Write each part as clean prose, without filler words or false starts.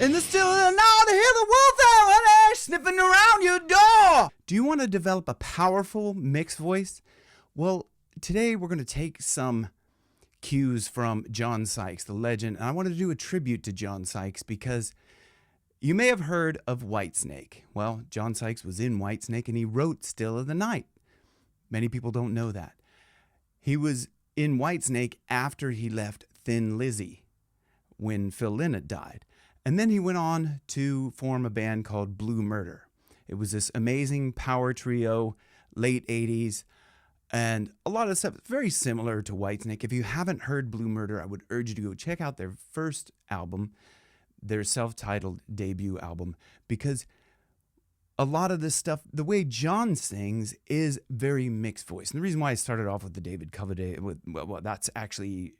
In the still of the night, I hear the wolf owl honey sniffing around your door. Do you want to develop a powerful mixed voice? Well, today we're going to take some cues from John Sykes, the legend. And I wanted to do a tribute to John Sykes because you may have heard of Whitesnake. Well, John Sykes was in Whitesnake and he wrote Still of the Night. Many people don't know that. He was in Whitesnake after he left Thin Lizzy when Phil Lynott died. And then he went on to form a band called Blue Murder. It was this amazing power trio, late 80s, and a lot of stuff very similar to Whitesnake. If you haven't heard Blue Murder, I would urge you to go check out their first album, their self-titled debut album, because a lot of this stuff, the way John sings is very mixed voice. And the reason why I started off with the David Coverdale, well, that's actually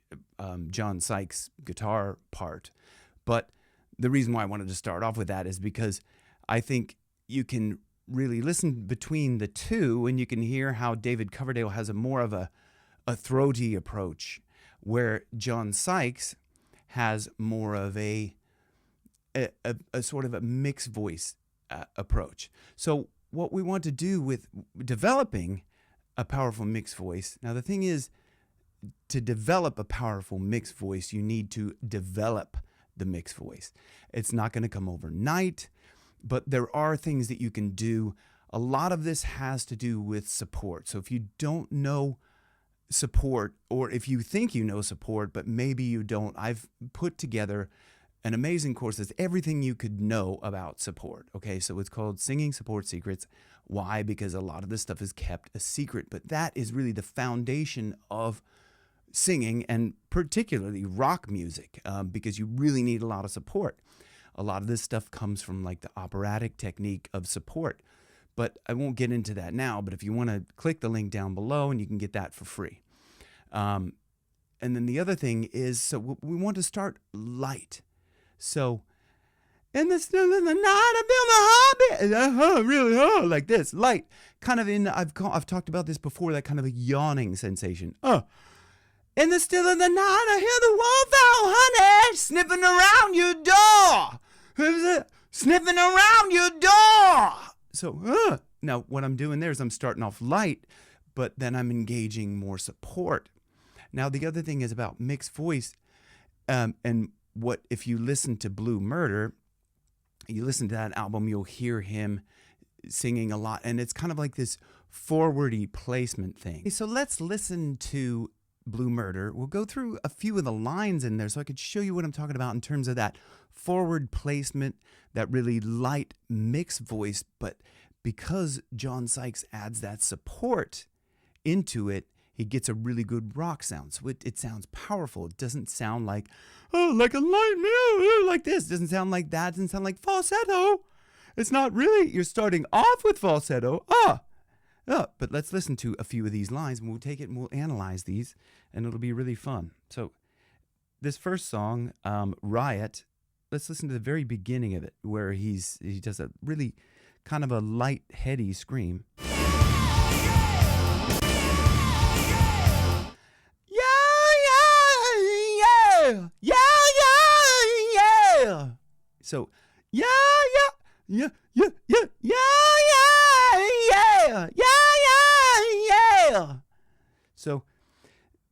John Sykes' guitar part. But the reason why I wanted to start off with that is because I think you can really listen between the two and you can hear how David Coverdale has a more of a throaty approach, where John Sykes has more of a sort of a mixed voice approach. So what we want to do with developing a powerful mixed voice, now the thing is, to develop a powerful mixed voice, you need to develop the mixed voice. It's not going to come overnight, but there are things that you can do. A lot of this has to do with support. So if you don't know support, or if you think you know support, but maybe you don't, I've put together an amazing course that's everything you could know about support. Okay, so it's called Singing Support Secrets. Why? Because a lot of this stuff is kept a secret, but that is really the foundation of singing, and particularly rock music, because you really need a lot of support. A lot of this stuff comes from like the operatic technique of support, but I won't get into that now. But if you want to click the link down below and you can get that for free. And then the other thing is, so we want to start light. So, in the still of the night, I feel my heart really like this, light, kind of in. I've talked about this before. That kind of a yawning sensation. In the still of the night, I hear the wolf owl honey sniffing around your door. Who's it? Sniffing around your door. So, now what I'm doing there is I'm starting off light, but then I'm engaging more support. Now, the other thing is about mixed voice, and what if you listen to Blue Murder, you listen to that album, you'll hear him singing a lot, and it's kind of like this forwardy placement thing. So let's listen to Blue Murder. We'll go through a few of the lines in there so I could show you what I'm talking about in terms of that forward placement, that really light mixed voice. But because John Sykes adds that support into it, he gets a really good rock sound. So it sounds powerful. It doesn't sound like, like a light meal, like this. It doesn't sound like that. It doesn't sound like falsetto. It's not really, you're starting off with falsetto. But let's listen to a few of these lines, and we'll take it and we'll analyze these, and it'll be really fun. So this first song, Riot, let's listen to the very beginning of it, where he does a really kind of a light, heady scream. Yeah. So, yeah. So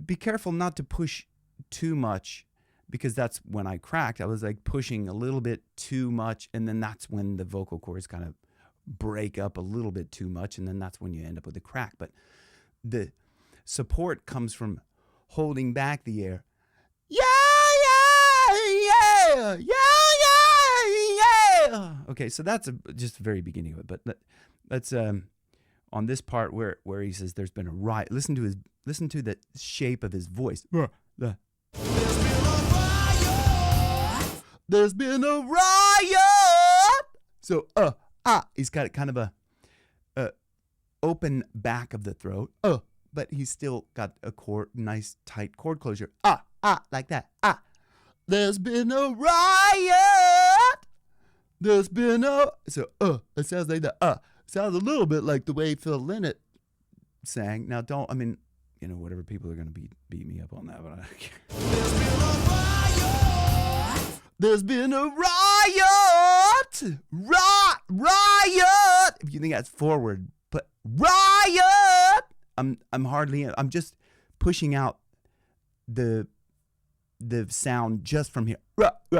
be careful not to push too much, because that's when I cracked. I was like pushing a little bit too much, and then that's when the vocal cords kind of break up a little bit too much, and then that's when you end up with a crack. But the support comes from holding back the air. Yeah. Okay, so that's just the very beginning of it. But let's on this part where he says there's been a riot. Listen to the shape of his voice. There's been a riot. So he's got kind of a open back of the throat. But he's still got a nice tight chord closure. Like that. There's been a riot. There's been a... So, it sounds like that. Sounds a little bit like the way Phil Lynott sang. Now, whatever, people are going to beat me up on that, but I don't care. There's been a riot. Riot. If you think that's forward, but riot. I'm just pushing out the sound just from here.